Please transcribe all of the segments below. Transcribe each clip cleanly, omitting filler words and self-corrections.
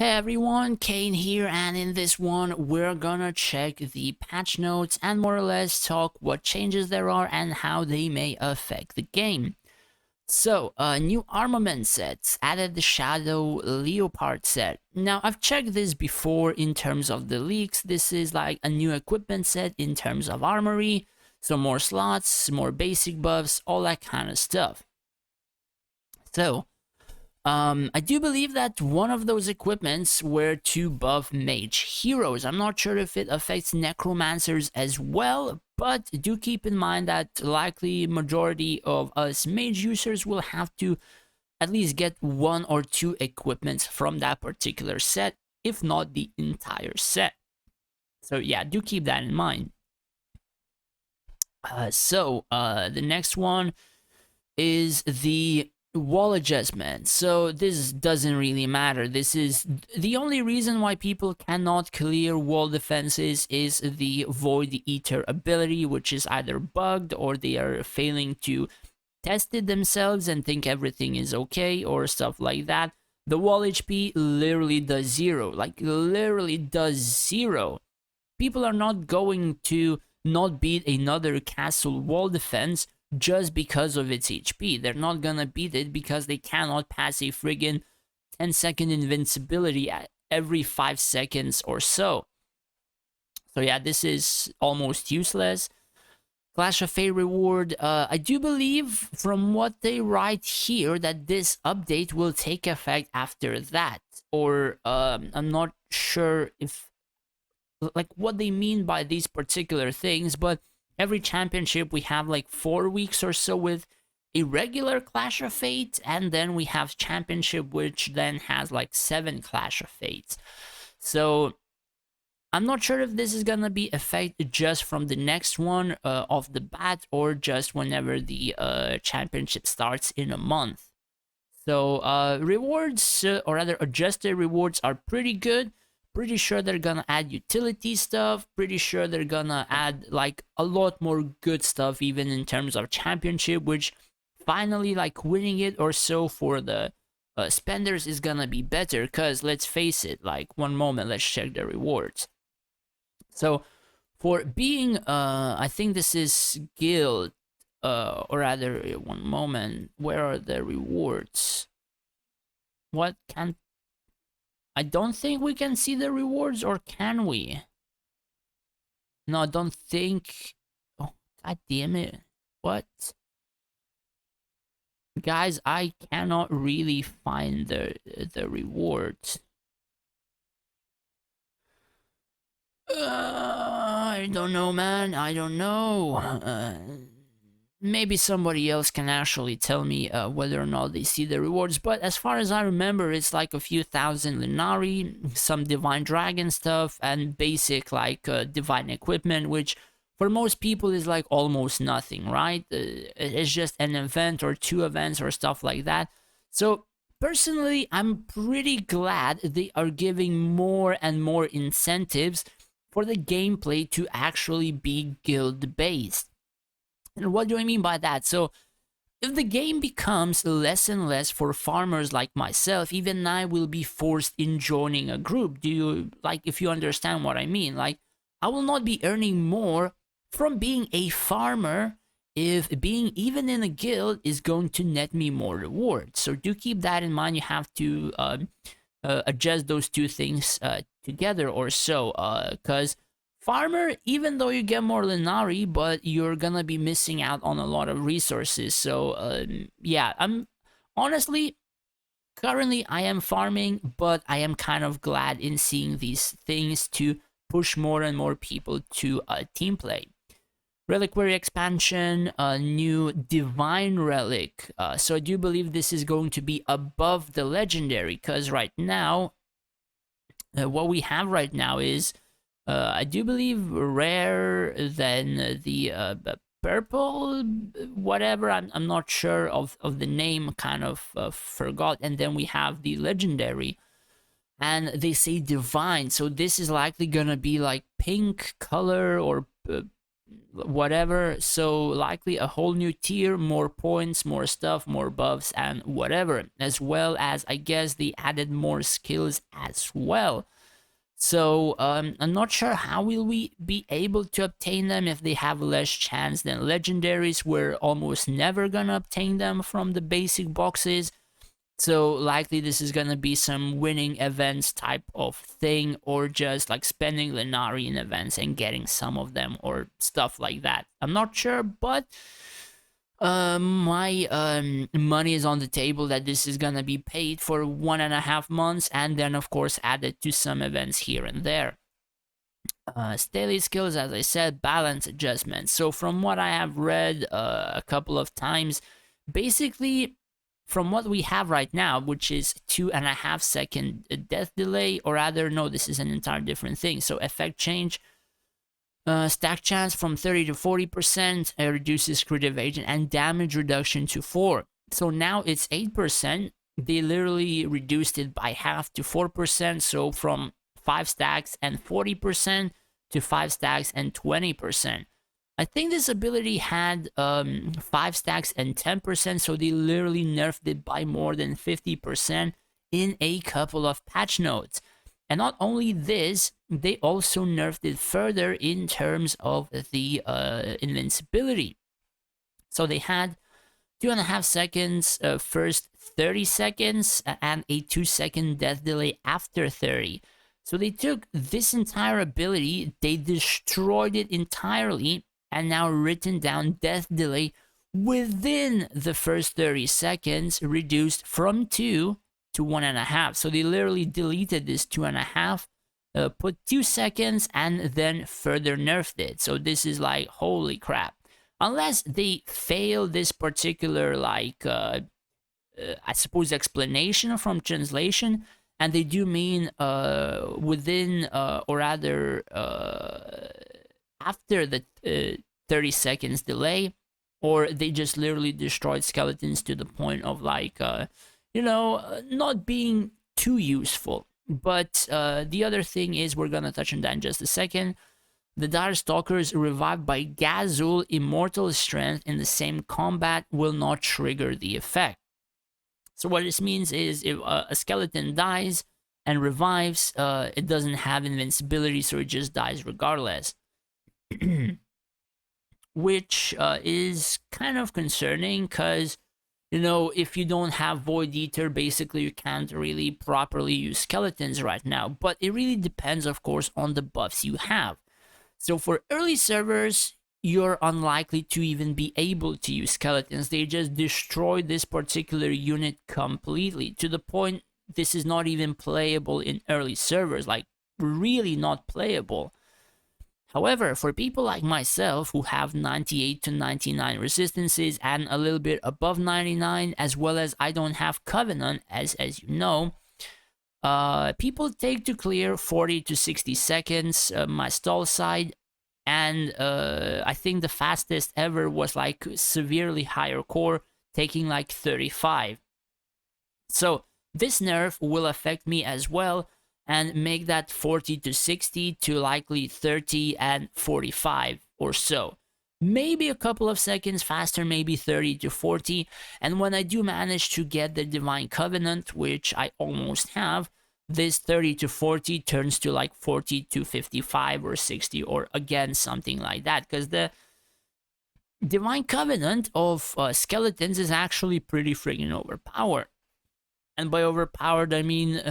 Hey everyone, Kane here, and in this one we're gonna check the patch notes and more or less talk what changes there are and how they may affect the game. So, new armament sets, added the Shadow Leopard set. Now, I've checked this before in terms of the leaks. This is like a new equipment set in terms of armory, so more slots, more basic buffs, all that kind of stuff. So, I do believe that one of those equipments were to buff mage heroes. I'm not sure if it affects necromancers as well, but do keep in mind that likely majority of us mage users will have to at least get one or two equipments from that particular set, if not the entire set. So yeah, do keep that in mind. The next one is the wall adjustment. So this doesn't really matter. This is the only reason why people cannot clear wall defenses is the Void Eater ability, which is either bugged or they are failing to test it themselves and think everything is okay or stuff like that. The wall HP literally does zero, like literally does zero. People are not going to not beat another castle wall defense just because of its HP. They're not gonna beat it because they cannot pass a friggin' 10-second invincibility at every 5 seconds or so. So yeah, this is almost useless. Clash of Fate reward. I do believe from what they write here that this update will take effect after that. Or I'm not sure if like what they mean by these particular things, but every championship we have like 4 weeks or so with a regular Clash of Fate, and then we have championship which then has like 7 Clash of Fates. So I'm not sure if this is gonna be affected just from the next one off the bat or just whenever the championship starts in a month. So rewards, or rather adjusted rewards, are pretty good. Pretty sure they're gonna add utility stuff. Pretty sure they're gonna add like a lot more good stuff, even in terms of championship, which finally like winning it or so for the spenders is gonna be better. Cause let's face it, like one moment, let's check the rewards. So for being, I think this is guild, or rather, one moment, where are the rewards? What can I don't think we can see the rewards, or can we? No, I don't think. Oh, god damn it. What? Guys, I cannot really find the rewards. I don't know, man. I don't know. Maybe somebody else can actually tell me whether or not they see the rewards, but as far as I remember, it's like a few thousand Linari, some Divine Dragon stuff, and basic like Divine Equipment, which for most people is like almost nothing, right? It's just an event or 2 events or stuff like that. So personally, I'm pretty glad they are giving more and more incentives for the gameplay to actually be guild based. And what do I mean by that? So, if the game becomes less and less for farmers like myself, even I will be forced in joining a group. Do you, like, if you understand what I mean? Like, I will not be earning more from being a farmer if being even in a guild is going to net me more rewards. So, do keep that in mind. You have to adjust those two things together or so, because farmer, even though you get more Linari, but you're gonna be missing out on a lot of resources. So yeah, I'm honestly currently I am farming, but I am kind of glad in seeing these things to push more and more people to team play. Reliquary expansion, a new divine relic. So I do believe this is going to be above the legendary, because right now, what we have right now is, I do believe, rare than the purple, whatever. I'm not sure of the name, kind of forgot. And then we have the legendary, and they say divine. So this is likely gonna be like pink color or whatever. So likely a whole new tier, more points, more stuff, more buffs, and whatever. As well as, I guess, they added more skills as well. So I'm not sure how will we be able to obtain them if they have less chance than legendaries. We're almost never gonna obtain them from the basic boxes. So likely this is gonna be some winning events type of thing, or just like spending Lenari in events and getting some of them, or stuff like that. I'm not sure, but my money is on the table that this is gonna be paid for 1.5 months, and then of course added to some events here and there. Daily skills, as I said, balance adjustments. So from what I have read a couple of times, basically from what we have right now, which is 2.5 second death delay, or rather, no, this is an entire different thing. So effect change, stack chance from 30 to 40%, reduces crit evasion, and damage reduction to 4. So now it's 8%. They literally reduced it by half to 4%. So from 5 stacks and 40% to 5 stacks and 20%. I think this ability had 5 stacks and 10%, so they literally nerfed it by more than 50% in a couple of patch notes. And not only this, they also nerfed it further in terms of the invincibility. So they had 2.5 seconds first 30 seconds and a 2-second death delay after 30. So they took this entire ability, they destroyed it entirely, and now written down death delay within the first 30 seconds, reduced from 2 to 1.5. So they literally deleted this 2.5, put 2 seconds, and then further nerfed it. So this is like, holy crap. Unless they fail this particular, like, I suppose, explanation from translation, and they do mean within, or rather, after the 30 seconds delay, or they just literally destroyed skeletons to the point of, like, not being too useful. But the other thing is, we're gonna touch on that in just a second. The Dire Stalkers revived by Gazul Immortal Strength in the same combat will not trigger the effect. So what this means is, if a skeleton dies and revives, it doesn't have invincibility, so it just dies regardless. Which is kind of concerning, because, if you don't have Void Eater, basically you can't really properly use skeletons right now. But it really depends, of course, on the buffs you have. So for early servers, you're unlikely to even be able to use skeletons. They just destroy this particular unit completely, to the point this is not even playable in early servers, like really not playable. However, for people like myself who have 98 to 99 resistances and a little bit above 99, as well as I don't have Covenant, as you know, people take to clear 40 to 60 seconds, my stall side, and I think the fastest ever was like severely higher core, taking like 35. So this nerf will affect me as well, and make that 40 to 60 to likely 30 and 45 or so. Maybe a couple of seconds faster, maybe 30 to 40. And when I do manage to get the Divine Covenant, which I almost have, this 30 to 40 turns to like 40 to 55 or 60, or again something like that, because the Divine Covenant of skeletons is actually pretty friggin' overpowered. And by overpowered, I mean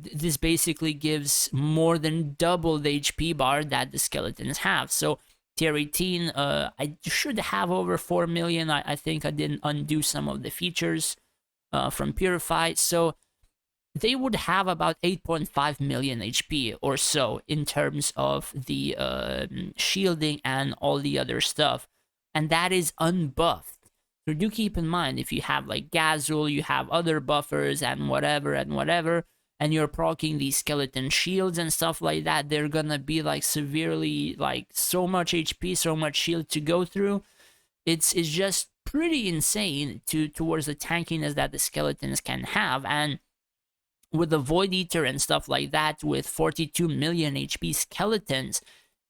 this basically gives more than double the HP bar that the skeletons have. So tier 18, I should have over 4 million. I think I didn't undo some of the features from Purified. So they would have about 8.5 million HP or so in terms of the shielding and all the other stuff. And that is unbuffed. So do keep in mind, if you have like Gazul, you have other buffers and whatever, and you're proccing these skeleton shields and stuff like that, they're gonna be like severely, like so much HP, so much shield to go through. It's just pretty insane towards the tankiness that the skeletons can have. And with the Void Eater and stuff like that, with 42 million HP skeletons,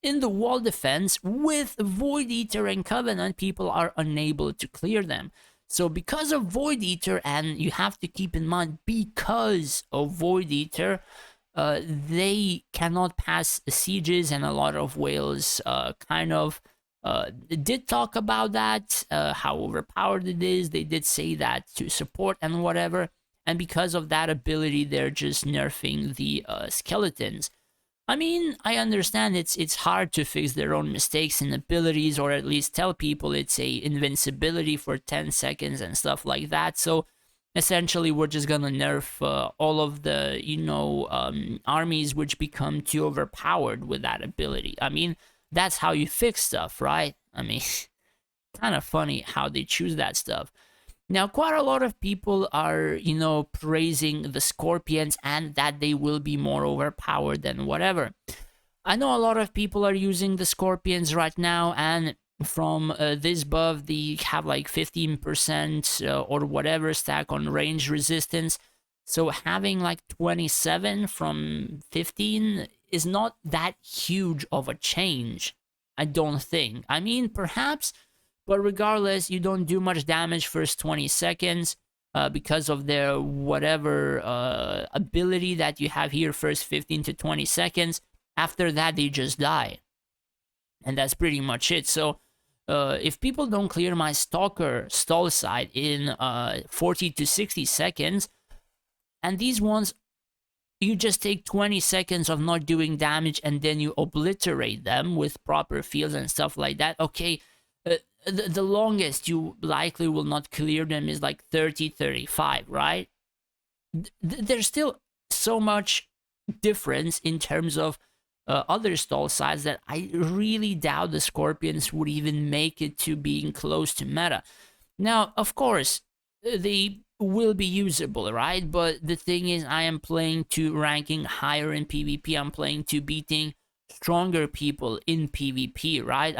in the wall defense with Void Eater and Covenant, people are unable to clear them. So because of Void Eater, and you have to keep in mind, because of Void Eater, they cannot pass sieges, and a lot of whales kind of did talk about that, how overpowered it is. They did say that to support and whatever, and because of that ability, they're just nerfing the skeletons. I mean, I understand it's hard to fix their own mistakes and abilities, or at least tell people it's a invincibility for 10 seconds and stuff like that. So essentially, we're just gonna nerf all of the armies which become too overpowered with that ability. I mean, that's how you fix stuff, right? I mean, kind of funny how they choose that stuff. Now, quite a lot of people are, praising the Scorpions and that they will be more overpowered than whatever. I know a lot of people are using the Scorpions right now, and from this buff, they have like 15% or whatever stack on range resistance. So having like 27 from 15 is not that huge of a change, I don't think. I mean, perhaps, but regardless, you don't do much damage first 20 seconds because of their whatever ability that you have here, first 15 to 20 seconds. After that, they just die. And that's pretty much it. So if people don't clear my Stalker stall side in 40 to 60 seconds, and these ones, you just take 20 seconds of not doing damage and then you obliterate them with proper fields and stuff like that, okay, the longest you likely will not clear them is like 30, 35, right? There's still so much difference in terms of other stall sides that I really doubt the Scorpions would even make it to being close to meta. Now, of course, they will be usable, right? But the thing is, I am playing to ranking higher in PvP. I'm playing to beating stronger people in PvP, right?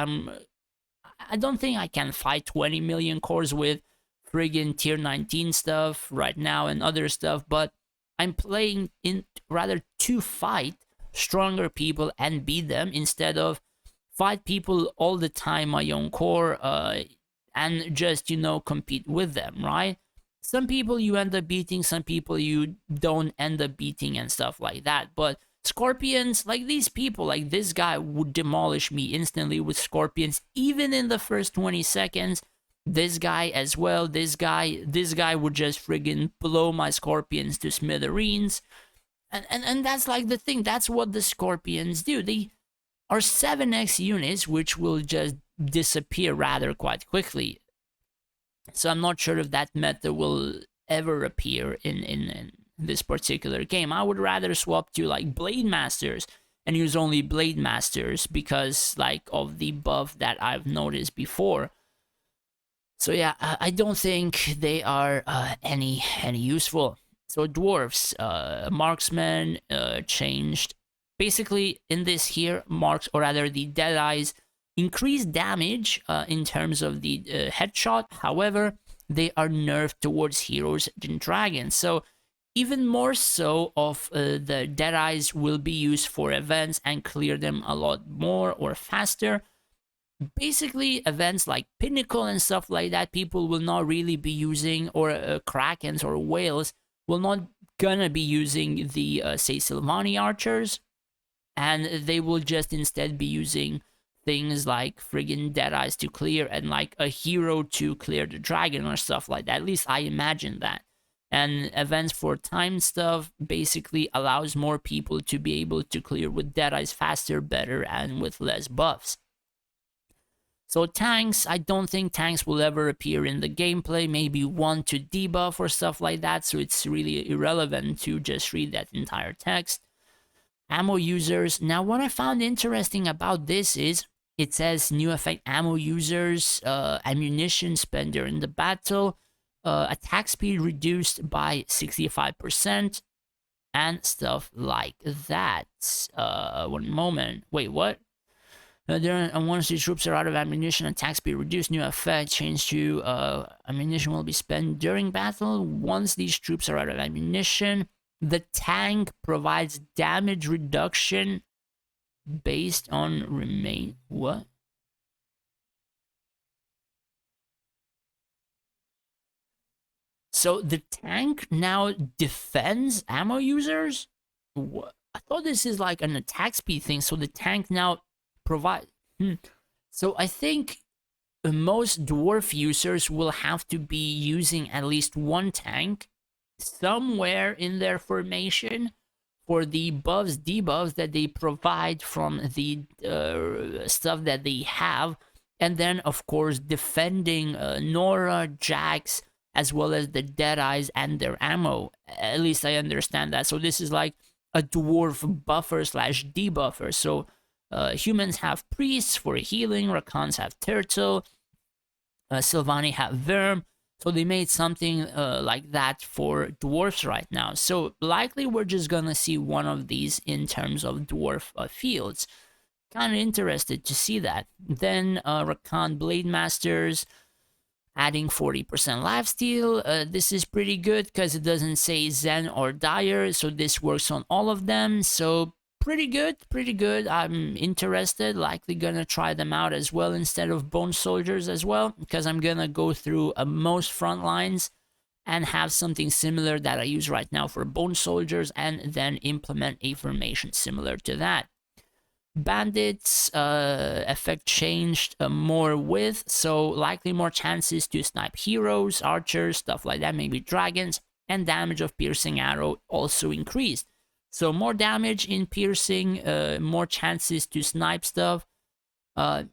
I don't think I can fight 20 million cores with friggin' tier 19 stuff right now and other stuff, but I'm playing in rather to fight stronger people and beat them instead of fight people all the time my own core and just compete with them, right? Some people you end up beating, some people you don't end up beating and stuff like that. But Scorpions, like these people, like this guy would demolish me instantly with Scorpions even in the first 20 seconds. This guy as well, this guy would just friggin' blow my Scorpions to smithereens. And that's like the thing. That's what the Scorpions do. They are 7x units, which will just disappear rather quite quickly. So I'm not sure if that meta will ever appear in this particular game. I would rather swap to like Blade Masters and use only Blade Masters because like of the buff that I've noticed before. So yeah, I don't think they are any useful. So dwarves, marksman changed. Basically, in this here, marks, or rather the Deadeyes, increase damage in terms of the headshot. However, they are nerfed towards heroes and dragons. So even more so of the Deadeyes will be used for events and clear them a lot more or faster. Basically, events like Pinnacle and stuff like that, people will not really be using, or Krakens or whales will not gonna be using the say Sylvani archers, and they will just instead be using things like friggin' Deadeyes to clear and like a hero to clear the dragon or stuff like that. At least I imagine that. And events for time stuff basically allows more people to be able to clear with Deadeyes faster, better, and with less buffs. So tanks, I don't think tanks will ever appear in the gameplay, maybe one to debuff or stuff like that, so it's really irrelevant to just read that entire text. Ammo users, now what I found interesting about this is, it says new effect ammo users, ammunition spent during the battle, attack speed reduced by 65%, and stuff like that. One moment, wait, what? Once the troops are out of ammunition, attack speed reduced. New effect change to ammunition will be spent during battle. Once these troops are out of ammunition, the tank provides damage reduction based on remain what? So the tank now defends ammo users? What? I thought this is like an attack speed thing, so the tank now provide. So I think most dwarf users will have to be using at least one tank somewhere in their formation for the buffs, debuffs that they provide from the stuff that they have. And then, of course, defending Nora, Jax, as well as the Deadeyes and their ammo. At least I understand that. So this is like a dwarf buffer slash debuffer. So humans have priests for healing, Rakans have turtle, Sylvani have Verm, so they made something like that for dwarfs right now. So likely we're just gonna see one of these in terms of dwarf fields. Kind of interested to see that. Then Rakan Blade Masters adding 40% lifesteal. This is pretty good because it doesn't say Zen or Dire, so this works on all of them. So pretty good, pretty good. I'm interested, likely gonna try them out as well instead of Bone Soldiers as well, because I'm gonna go through most front lines and have something similar that I use right now for Bone Soldiers and then implement a formation similar to that. Bandits effect changed more width, so likely more chances to snipe heroes, archers, stuff like that, maybe dragons, and damage of piercing arrow also increased. So more damage in piercing, more chances to snipe stuff.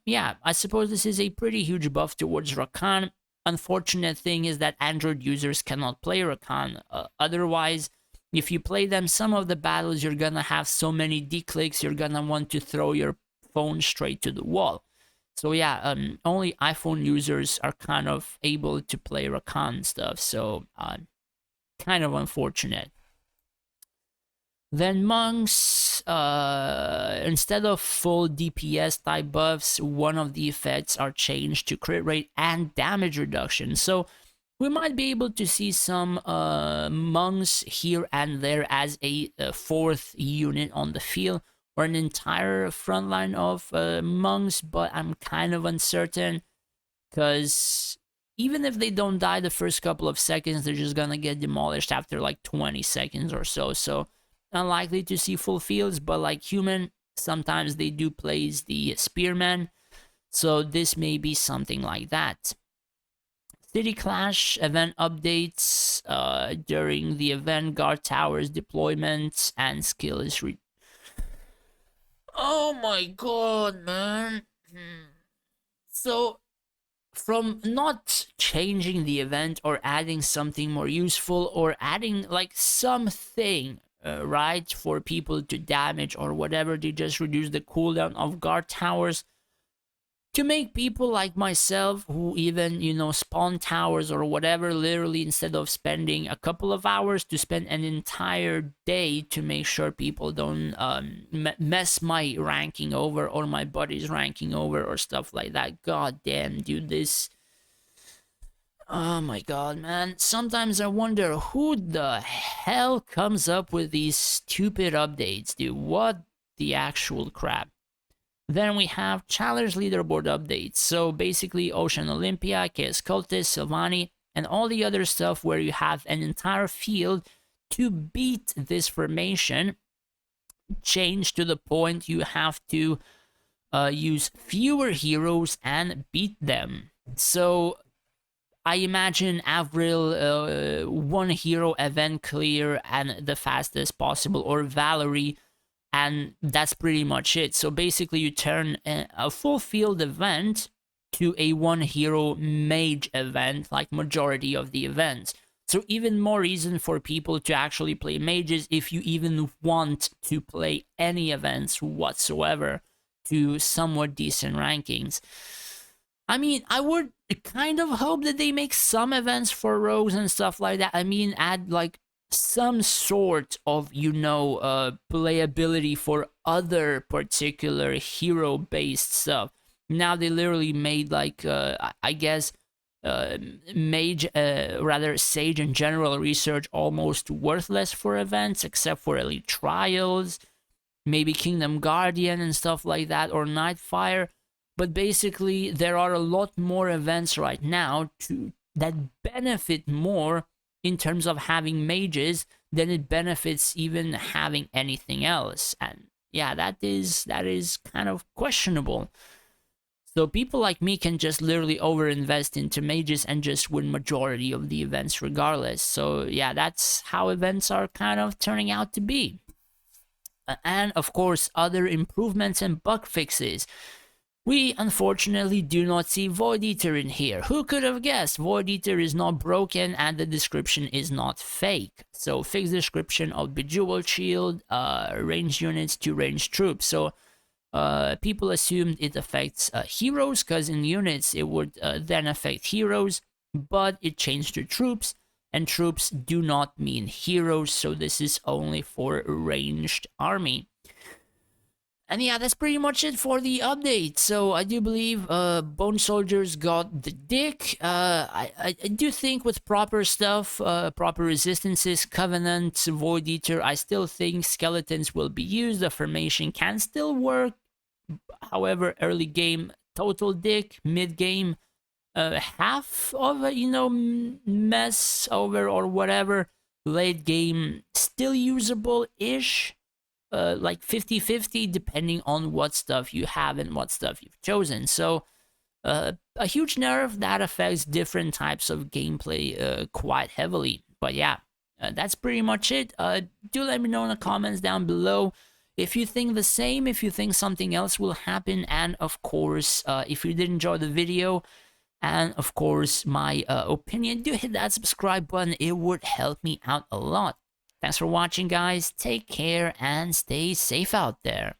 Yeah, I suppose this is a pretty huge buff towards Rakan. Unfortunate thing is that Android users cannot play Rakan. Otherwise, if you play them, some of the battles you're gonna have so many declicks, you're gonna want to throw your phone straight to the wall. So yeah, only iPhone users are kind of able to play Rakan stuff. So kind of unfortunate. Then monks, instead of full DPS type buffs, one of the effects are changed to crit rate and damage reduction. So we might be able to see some monks here and there as a fourth unit on the field, or an entire front line of monks, but I'm kind of uncertain because even if they don't die the first couple of seconds, they're just gonna get demolished after like 20 seconds or so. So unlikely to see full fields, but like human, sometimes they do plays the spearman, so this may be something like that. City Clash event updates during the event, guard towers deployment and skill is oh my god, man. So from not changing the event or adding something more useful or adding like something right, for people to damage or whatever, they just reduce the cooldown of guard towers to make people like myself who even, you know, spawn towers or whatever, literally instead of spending a couple of hours, to spend an entire day to make sure people don't mess my ranking over or my buddy's ranking over or stuff like that. God damn, dude, this... Oh my god, man. Sometimes I wonder who the hell comes up with these stupid updates, dude. What the actual crap? Then we have challenge leaderboard updates. So basically Ocean Olympia, KS Cultist, Sylvani, and all the other stuff where you have an entire field to beat this formation change to the point you have to use fewer heroes and beat them. So I imagine Avril, one hero event clear and the fastest possible, or Valerie, and that's pretty much it. So basically you turn a full field event to a one hero mage event, like majority of the events. So even more reason for people to actually play mages if you even want to play any events whatsoever to somewhat decent rankings. I mean, I would kind of hope that they make some events for rogues and stuff like that. I mean, add like some sort of, you know, playability for other particular hero based stuff. Now they literally made like I guess mage, rather sage and general research almost worthless for events except for elite trials. maybe Kingdom Guardian and stuff like that, or Nightfire. But basically, there are a lot more events right now that benefit more in terms of having mages than it benefits even having anything else. And yeah, that is kind of questionable. So people like me can just literally overinvest into mages and just win majority of the events regardless. So yeah, that's how events are kind of turning out to be. And of course, other improvements and bug fixes. We unfortunately do not see Void Eater in here. Who could have guessed? Void Eater is not broken and the description is not fake. So fixed description of Bejeweled Shield, ranged units to ranged troops. So people assumed it affects heroes, because in units it would then affect heroes, but it changed to troops, and troops do not mean heroes, so this is only for ranged army. And yeah, that's pretty much it for the update. So I do believe Bone Soldiers got the dick. I do think with proper stuff, proper resistances, Covenant, Void Eater, I still think Skeletons will be used. The formation can still work. However, early game, total dick. Mid game, half of a, mess over or whatever. Late game, still usable-ish. Like 50-50 depending on what stuff you have and what stuff you've chosen. So a huge nerf that affects different types of gameplay quite heavily. But yeah, that's pretty much it. Do let me know in the comments down below if you think the same, if you think something else will happen, and of course, if you did enjoy the video, and of course my opinion, do hit that subscribe button. It would help me out a lot. Thanks for watching, guys. Take care and stay safe out there.